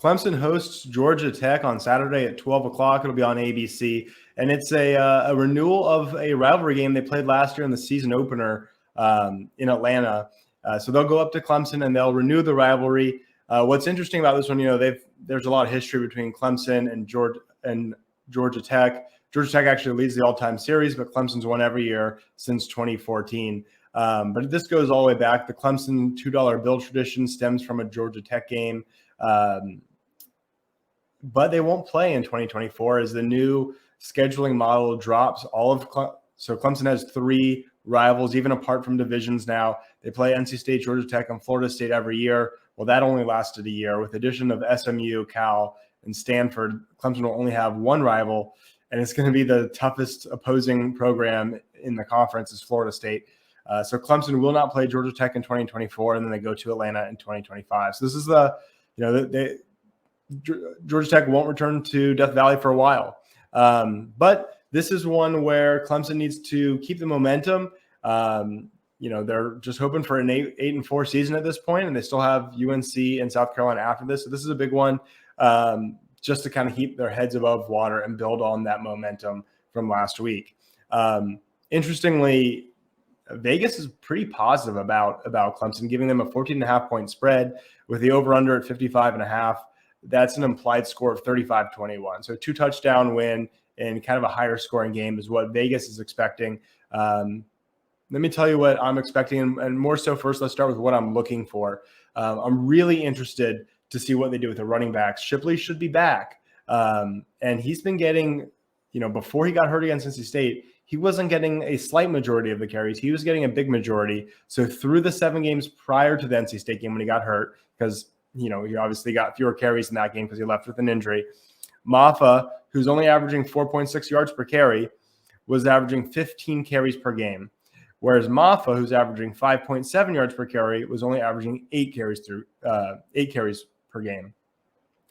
Clemson hosts Georgia Tech on Saturday at 12 o'clock. It'll be on ABC. And it's a renewal of a rivalry game they played last year in the season opener in Atlanta. So they'll go up to Clemson and they'll renew the rivalry. What's interesting about this one, there's a lot of history between Clemson and Georgia Tech. Georgia Tech actually leads the all-time series, but Clemson's won every year since 2014. But this goes all the way back. The Clemson $2 bill tradition stems from a Georgia Tech game. But they won't play in 2024 as the new scheduling model drops so Clemson has 3 rivals, even apart from divisions now. They play NC State, Georgia Tech, and Florida State every year. Well, that only lasted a year. With the addition of SMU, Cal, and Stanford, Clemson will only have 1 rival, and it's going to be the toughest opposing program in the conference is Florida State. So Clemson will not play Georgia Tech in 2024, and then they go to Atlanta in 2025. So this is Georgia Tech won't return to Death Valley for a while. But this is one where Clemson needs to keep the momentum. They're just hoping for an 8-4 season at this point, and they still have UNC and South Carolina after this. So this is a big one just to kind of keep their heads above water and build on that momentum from last week. Interestingly, Vegas is pretty positive about Clemson, giving them a 14.5-point spread with the over-under at 55.5. That's an implied score of 35-21. So a 2-touchdown win and kind of a higher scoring game is what Vegas is expecting. Let me tell you what I'm expecting, and more so first, let's start with what I'm looking for. I'm really interested to see what they do with the running backs. Shipley should be back. And he's been getting, before he got hurt against NC State, he wasn't getting a slight majority of the carries. He was getting a big majority. So through the 7 games prior to the NC State game when he got hurt, because he obviously got fewer carries in that game because he left with an injury. Mafah, who's only averaging 4.6 yards per carry, was averaging 15 carries per game. Whereas Mafah, who's averaging 5.7 yards per carry, was only averaging 8 carries per game.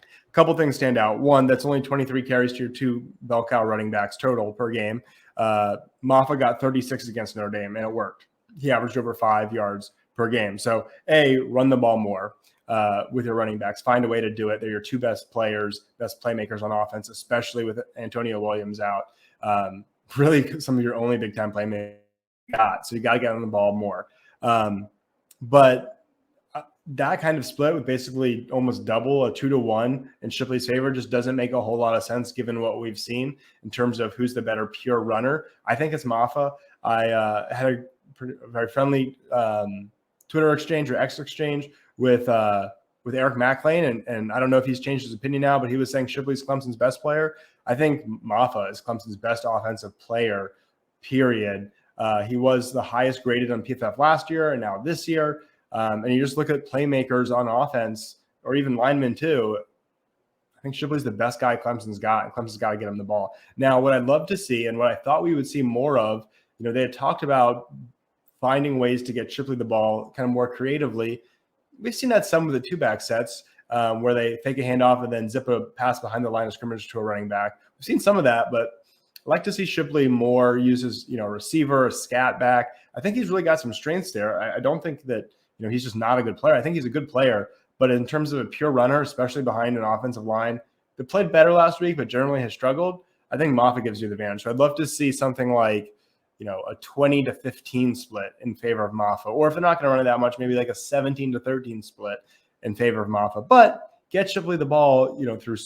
A couple things stand out. One, that's only 23 carries to your 2 bell cow running backs total per game. Mafah got 36 against Notre Dame, and it worked. He averaged over 5 yards per game. So, run the ball more with your running backs. Find a way to do it. They're your 2 best playmakers on offense, especially with Antonio Williams out. Really, some of your only big-time playmakers got. So you got to get on the ball more. But that kind of split with basically almost double, a 2-1 in Shipley's favor, just doesn't make a whole lot of sense given what we've seen in terms of who's the better pure runner. I think it's Mafah. I had a very friendly Twitter exchange or X exchange with Eric McLean, and I don't know if he's changed his opinion now, but he was saying Shipley's Clemson's best player. I think Mafah is Clemson's best offensive player, period. He was the highest graded on PFF last year and now this year. And you just look at playmakers on offense or even linemen too. I think Shipley's the best guy Clemson's got, and Clemson's got to get him the ball. Now, what I'd love to see and what I thought we would see more of, they had talked about finding ways to get Shipley the ball kind of more creatively. We've seen that some of the 2-back sets where they fake a handoff and then zip a pass behind the line of scrimmage to a running back. We've seen some of that, but I like to see Shipley more use as, receiver, a scat back. I think he's really got some strengths there. I don't think that, he's just not a good player. I think he's a good player, but in terms of a pure runner, especially behind an offensive line, they played better last week, but generally has struggled. I think Mafah gives you the advantage. So I'd love to see something like, a 20-15 split in favor of Mafah, or if they're not going to run it that much, maybe like a 17-13 split in favor of Mafah. But get Shipley the ball, through,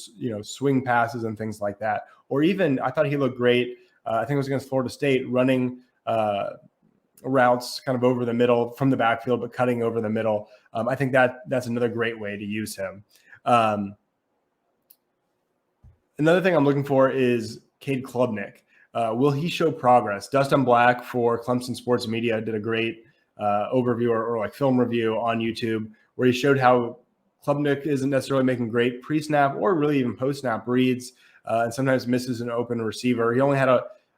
swing passes and things like that. Or even, I thought he looked great. I think it was against Florida State, running routes kind of over the middle from the backfield, but cutting over the middle. I think that's another great way to use him. Another thing I'm looking for is Cade Klubnik. Will he show progress? Dustin Black for Clemson Sports Media did a great overview or like film review on YouTube where he showed how Klubnik isn't necessarily making great pre-snap or really even post-snap reads and sometimes misses an open receiver. He only had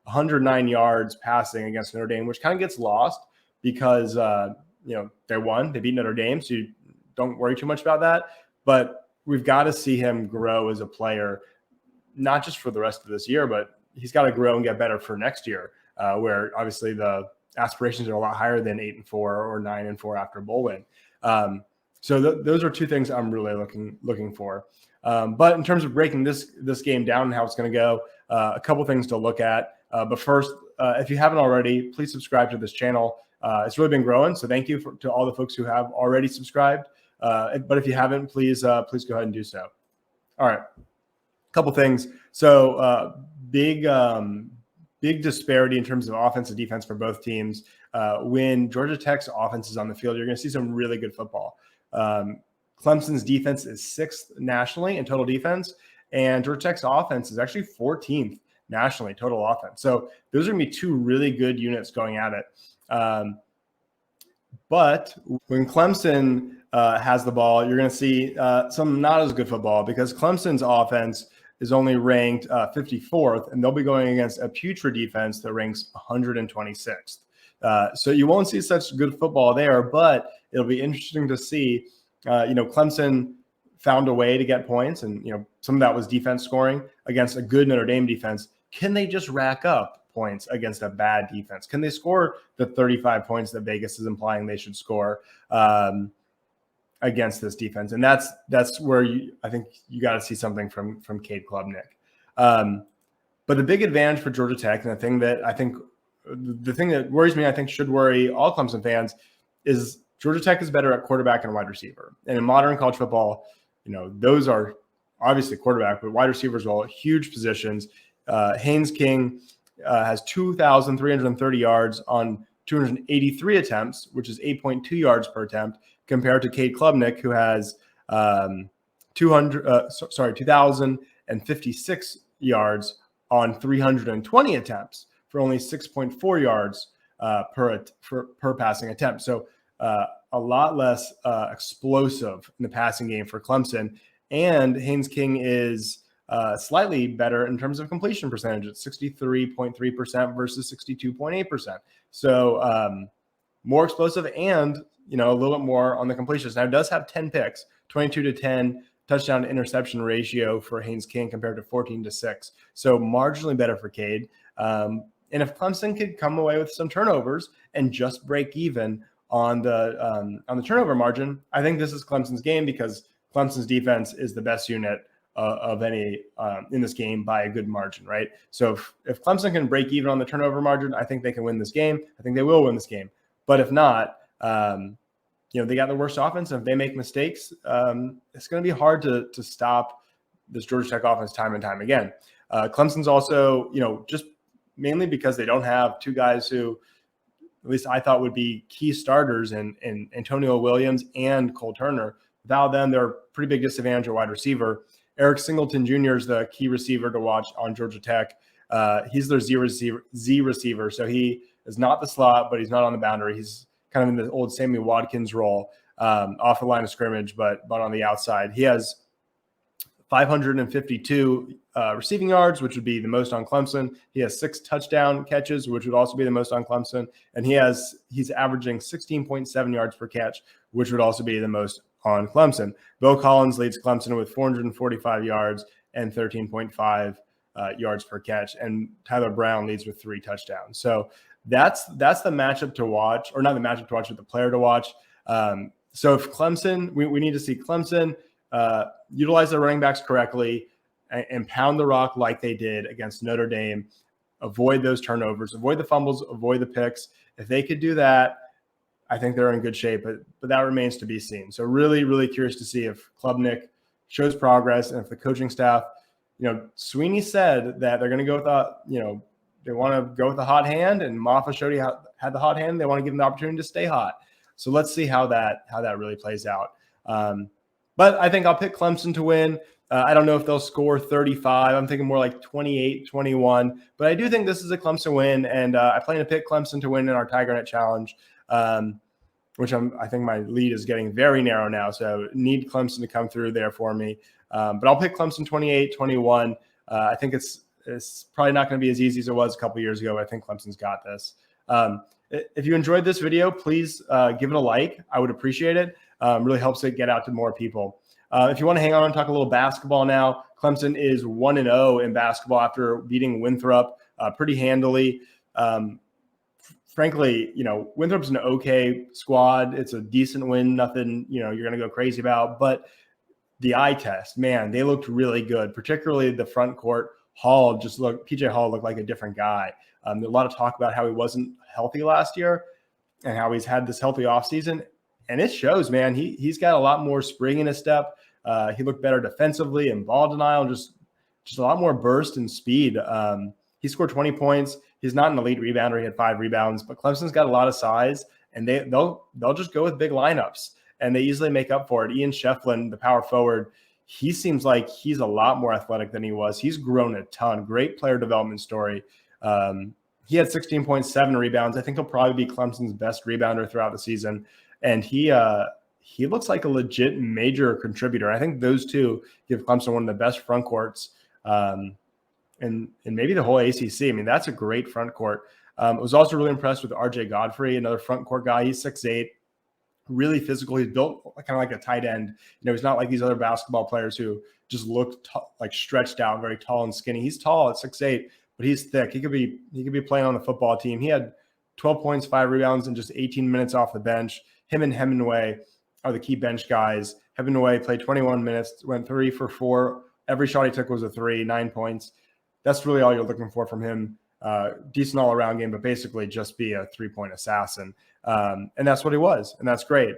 109 yards passing against Notre Dame, which kind of gets lost because, they won. They beat Notre Dame, so you don't worry too much about that. But we've got to see him grow as a player, not just for the rest of this year, but he's got to grow and get better for next year, where obviously the aspirations are a lot higher than 8-4 or 9-4 after a bowl win. So those are two things I'm really looking for. But in terms of breaking this game down and how it's going to go, a couple things to look at. But first, if you haven't already, please subscribe to this channel. It's really been growing, so thank you to all the folks who have already subscribed. But if you haven't, please go ahead and do so. All right, a couple things. So big disparity in terms of offense and defense for both teams. When Georgia Tech's offense is on the field, you're going to see some really good football. Clemson's defense is 6th nationally in total defense, and Georgia Tech's offense is actually 14th nationally total offense. So those are going to be two really good units going at it. But when Clemson has the ball, you're going to see some not as good football, because Clemson's offense is only ranked 54th, and they'll be going against a putrid defense that ranks 126th. So you won't see such good football there, but it'll be interesting to see. Clemson found a way to get points, and some of that was defense scoring against a good Notre Dame defense. Can they just rack up points against a bad defense? Can they score the 35 points that Vegas is implying they should score against this defense? And that's where I think you got to see something from Cade Klubnik. But the big advantage for Georgia Tech, and the thing that worries me, I think should worry all Clemson fans, is Georgia Tech is better at quarterback and wide receiver. And in modern college football, those are obviously quarterback, but wide receivers are all huge positions. Haynes King has 2,330 yards on 283 attempts, which is 8.2 yards per attempt, compared to Cade Klubnik, who has 2,056 yards on 320 attempts for only 6.4 yards per passing attempt. So a lot less explosive in the passing game for Clemson. And Haynes King is slightly better in terms of completion percentage at 63.3% versus 62.8%. So more explosive and, a little bit more on the completions. Now, it does have 10 picks, 22-10 touchdown to interception ratio for Haynes King compared to 14-6. So marginally better for Cade. And if Clemson could come away with some turnovers and just break even on the turnover margin, I think this is Clemson's game, because Clemson's defense is the best unit of any in this game by a good margin, right? So if Clemson can break even on the turnover margin, I think they can win this game. I think they will win this game. But if not, they got the worst offense. And if they make mistakes, it's going to be hard to stop this Georgia Tech offense time and time again. Clemson's also, just mainly because they don't have two guys who, at least I thought, would be key starters in Antonio Williams and Cole Turner. Without them, they're a pretty big disadvantage at wide receiver. Eric Singleton Jr. is the key receiver to watch on Georgia Tech. He's their Z receiver. So he is not the slot, but he's not on the boundary. He's kind of in the old Sammy Watkins role off the line of scrimmage, but on the outside. He has 552 receiving yards, which would be the most on Clemson. He has 6 touchdown catches, which would also be the most on Clemson. And he's averaging 16.7 yards per catch, which would also be the most on Clemson. Bo Collins leads Clemson with 445 yards and 13.5 yards per catch. And Tyler Brown leads with 3 touchdowns. So that's the matchup to watch, or not the matchup to watch, but the player to watch. So if Clemson, we need to see Clemson utilize their running backs correctly and pound the rock like they did against Notre Dame, avoid those turnovers, avoid the fumbles, avoid the picks. If they could do that, I think they're in good shape, but that remains to be seen. So really, really curious to see if Klubnik shows progress, and if the coaching staff, Sweeney said that they're going to go with they want to go with the hot hand, and Mafah showed he had the hot hand. They want to give him the opportunity to stay hot. So let's see how that really plays out. But I think I'll pick Clemson to win. I don't know if they'll score 35. I'm thinking more like 28-21. But I do think this is a Clemson win, and I plan to pick Clemson to win in our TigerNet Challenge, which I think my lead is getting very narrow now. So need Clemson to come through there for me. But I'll pick Clemson 28-21. I think it's probably not going to be as easy as it was a couple years ago. I think Clemson's got this. If you enjoyed this video, please give it a like. I would appreciate it. Really helps it get out to more people. If you want to hang on and talk a little basketball now, Clemson is 1-0 in basketball after beating Winthrop pretty handily. frankly, Winthrop's an okay squad. It's a decent win, nothing, you're going to go crazy about. But the eye test, man, they looked really good, particularly the front court. PJ Hall looked like a different guy. A lot of talk about how he wasn't healthy last year and how he's had this healthy offseason. And it shows, man. He's got a lot more spring in his step. He looked better defensively and ball denial, just a lot more burst and speed. He scored 20 points. He's not an elite rebounder. He had 5 rebounds, but Clemson's got a lot of size, and they'll just go with big lineups, and they easily make up for it. Ian Shefflin, the power forward, he seems like he's a lot more athletic than he was. He's grown a ton. Great player development story. He had 16.7 rebounds. I think he'll probably be Clemson's best rebounder throughout the season, and he looks like a legit major contributor. I think those two give Clemson one of the best front courts. And maybe the whole ACC. I mean, that's a great front court. I was also really impressed with RJ Godfrey, another front court guy. He's 6'8", really physical. He's built kind of like a tight end. He's not like these other basketball players who just look like stretched out, very tall and skinny. He's tall at 6'8", but he's thick. He could be playing on the football team. He had 12 points, 5 rebounds, and just 18 minutes off the bench. Him and Hemingway are the key bench guys. Hemingway played 21 minutes, went 3 for 4. Every shot he took was a 3, 9 points. That's really all you're looking for from him. Decent all-around game, but basically just be a 3-point assassin. And that's what he was, and that's great.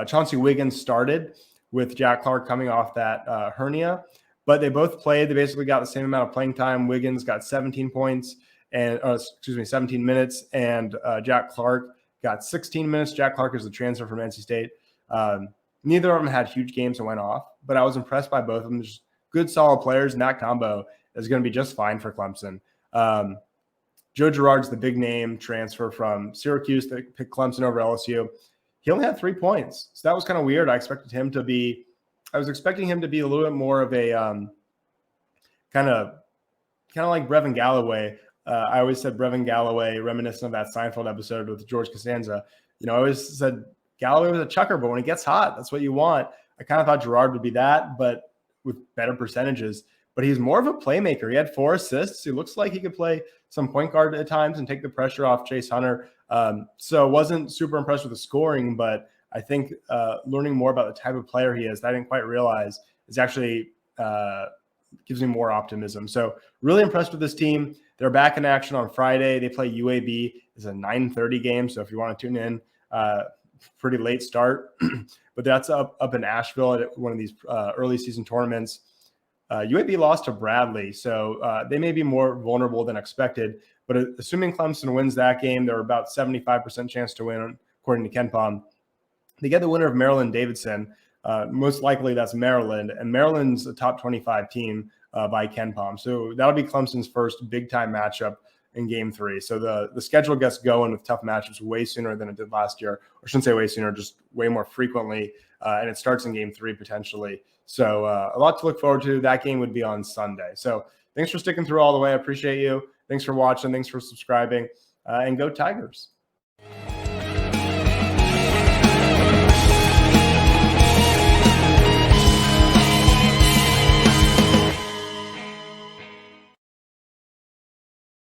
Chauncey Wiggins started with Jack Clark coming off that hernia, but they both played. They basically got the same amount of playing time. Wiggins got 17 points and 17 minutes, and Jack Clark got 16 minutes. Jack Clark is the transfer from NC State. Neither of them had huge games and went off, but I was impressed by both of them. Just good, solid players, and that combo is going to be just fine for Clemson. Joe Girard's the big name transfer from Syracuse that picked Clemson over LSU. He only had 3 points, so that was kind of weird. I was expecting him to be a little bit more of a kind of like Brevin Galloway. I always said Brevin Galloway, reminiscent of that Seinfeld episode with George Costanza. I always said Galloway was a chucker, but when he gets hot, that's what you want. I kind of thought Girard would be that, but with better percentages. But he's more of a playmaker. He had 4 assists. He looks like he could play some point guard at times and take the pressure off Chase Hunter. So wasn't super impressed with the scoring, but I think learning more about the type of player he is that I didn't quite realize is actually gives me more optimism. So really impressed with this team. They're back in action on Friday. They play UAB. It's a 9:30 game, so if you want to tune in, pretty late start. But that's up in Asheville at one of these early season tournaments. UAB lost to Bradley, so they may be more vulnerable than expected. But assuming Clemson wins that game, they're about 75% chance to win, according to KenPom. They get the winner of Maryland-Davidson. Most likely that's Maryland, and Maryland's a top 25 team by KenPom. So that'll be Clemson's first big-time matchup in Game 3. So the schedule gets going with tough matchups way sooner than it did last year. Or I shouldn't say way sooner, just way more frequently. And it starts in Game 3 potentially. So a lot to look forward to. That game would be on Sunday. So thanks for sticking through all the way. I appreciate you. Thanks for watching. Thanks for subscribing. And go Tigers.